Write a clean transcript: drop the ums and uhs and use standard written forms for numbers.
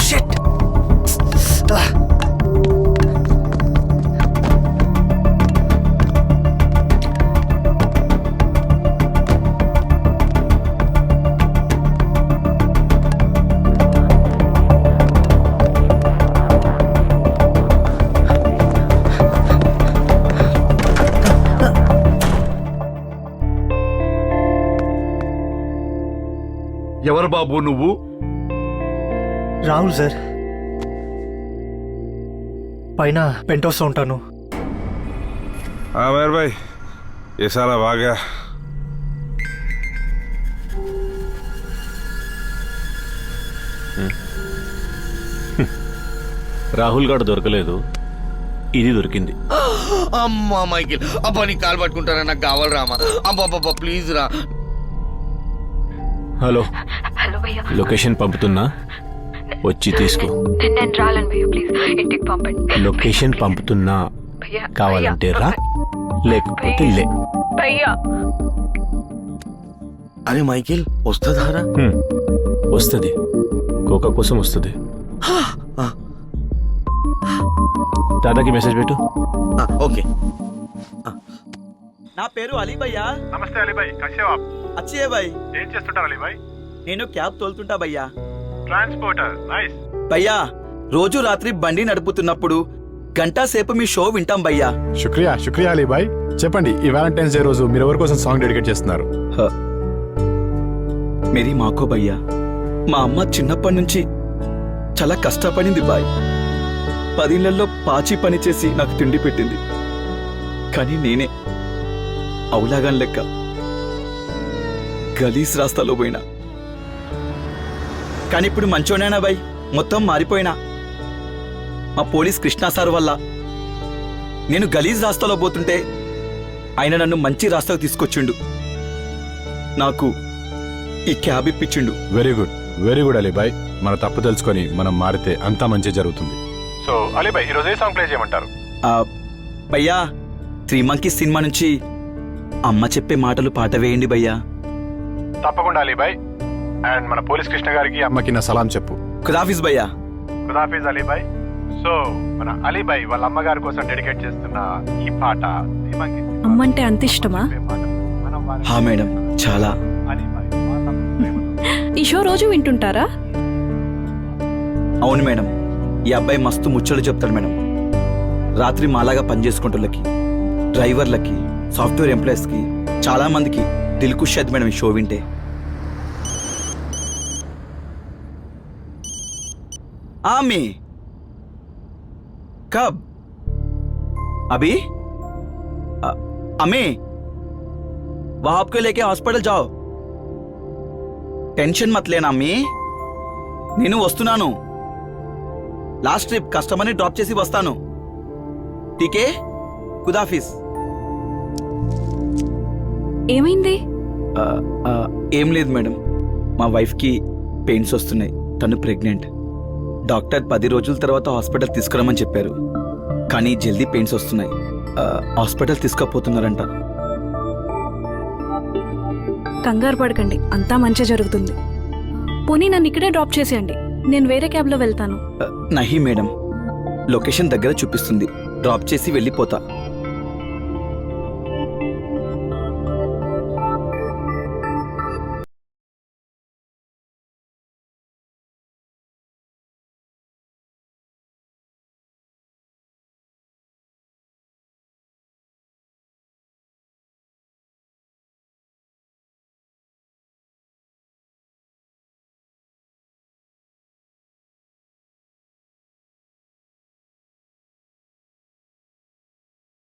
Shit. ఎవరు బాబు నువ్వు? Rahul sir, పైన పెంట్ హౌస్లో ఉంటాను. मेहर भाई ये साला भाग गया। రాహుల్ గారు దొరకలేదు, ఇది దొరికింది. అమ్మా మైకిల్, అబ్బా నీ కాలు పట్టుకుంటారా, నాకు కావాలి రామా. అబ్బా ప్లీజ్ రా. హలో, లొకేషన్ పంపుతున్నా, వచ్చి తీసుకో. లొకేషన్ పంపుతున్నా, కావాలంటే రా, లేకపోతే లే. అరే మైకిల్ వస్తుందారా? వస్తుంది, కోకా కోసం వస్తుంది. దాదాకి మెసేజ్ పెట్టు. ఓకే. నా పేరు అలీ భయ్యా. నమస్తే అలీ భాయ్, కైసే హో ఆప్? అచ్చే భాయ్. ఏం చేస్తుంటారు అలీ భాయ్? నేను క్యాబ్ తోలుతుంటా భయ్యా. Transporter, nice. భయ్యా, రోజు రాత్రి బండి నడుపుతున్నప్పుడు గంట సేపు మీ షో వింటాం భయ్యా. శుక్రియా అలీ భాయ్. చెప్పండి, ఈ వ్యాలంటైన్స్ డే రోజు మీరు ఎవరి కోసం సాంగ్ డెడికేట్ చేస్తున్నారు? మేరీ మాకో భయ్యా. మా అమ్మ చిన్నప్పటి నుంచి చాలా కష్టపడింది బాయ్. 10 ఇళ్లలో పాచి పని చేసి నాకు తిండి పెట్టింది. కానీ నేనే అవులాగాన్ లెక్క గలీస్ రాస్తాలో పోయినా. కానీ ఇప్పుడు మంచోనేనా బాయ్, మొత్తం మారిపోయినా. మా పోలీస్ కృష్ణా సార్ వల్ల నేను గలీజ్ రాస్తాలో పోతుంటే ఆయన నన్ను మంచి రాస్తాకు తీసుకొచ్చిండు. నాకు ఈ క్యాబ్ ఇప్పించిండు. వెరీ గుడ్ అలీ భాయ్. మన తప్పు తెలుసుకొని మనం మారితే అంతా మంచి జరుగుతుంది. సో అలీ భాయ్, ఈరోజు ఏ సాంగ్ ప్లే చేయమంటారు? భయ్యా, 3 Monkeys సినిమా నుంచి అమ్మ చెప్పే మాటలు పాట వేయండి భయ్యా. తప్పకుండా అలీ భాయ్. అండ్ మన పోలీస్ కృష్ణ గారికి అమ్మకి నా సలాం చెప్పు. ఖుదాఫిజ్ భయ్యా. ఖుదాఫీజ్ అలీ భాయ్. సో మన అలీ భాయ్ వాళ్ళ అమ్మగారి కోసం డెడికేట్ చేస్తున్న ఈ పాట అమ్మంటే అంత ఇష్టమా? హా మేడం, చాలా. ఈ షో రోజు వింటుంటారా? అవును మేడం, ఈ అబ్బాయి మస్తు ముచ్చలు చెప్తాడు మేడం. రాత్రి మాలాగా పనిచేసుకుంటుళ్ళకి, డ్రైవర్లకి, సాఫ్ట్వేర్ ఎంప్లాయీస్కి చాలా మందికి దిల్ ఖుష్ అవుతుంది మేడం ఈ షో వింటే. आमी कब? अभी? अमी वहां आपको लेके हॉस्पिटल जाओ. टेंशन मत लेना अम्मी, నేను వస్తున్నాను. లాస్ట్ ట్రిప్ కస్టమర్ని డ్రాప్ చేసి వస్తాను. టీకే, ఖుదాఫిజ్. ఏమైంది? ఏం లేదు మేడం, మా వైఫ్కి పెయిన్స్ వస్తున్నాయి. తను ప్రెగ్నెంట్. డాక్టర్ 10 రోజుల తర్వాత హాస్పిటల్ తీసుకురమ్మని చెప్పారు. కానీ జల్దీ పెయిన్స్ వస్తున్నాయి. హాస్పిటల్ తీసుకుపోతున్నారంట. కంగారు పడకండి, అంతా మంచి జరుగుతుంది. పోనీ నన్ను ఇక్కడే డ్రాప్ చేసేయండి, నేను వేరే క్యాబ్లో వెళ్తాను. నహీ మేడం, లొకేషన్ దగ్గర చూపిస్తుంది, డ్రాప్ చేసి వెళ్ళిపోతా.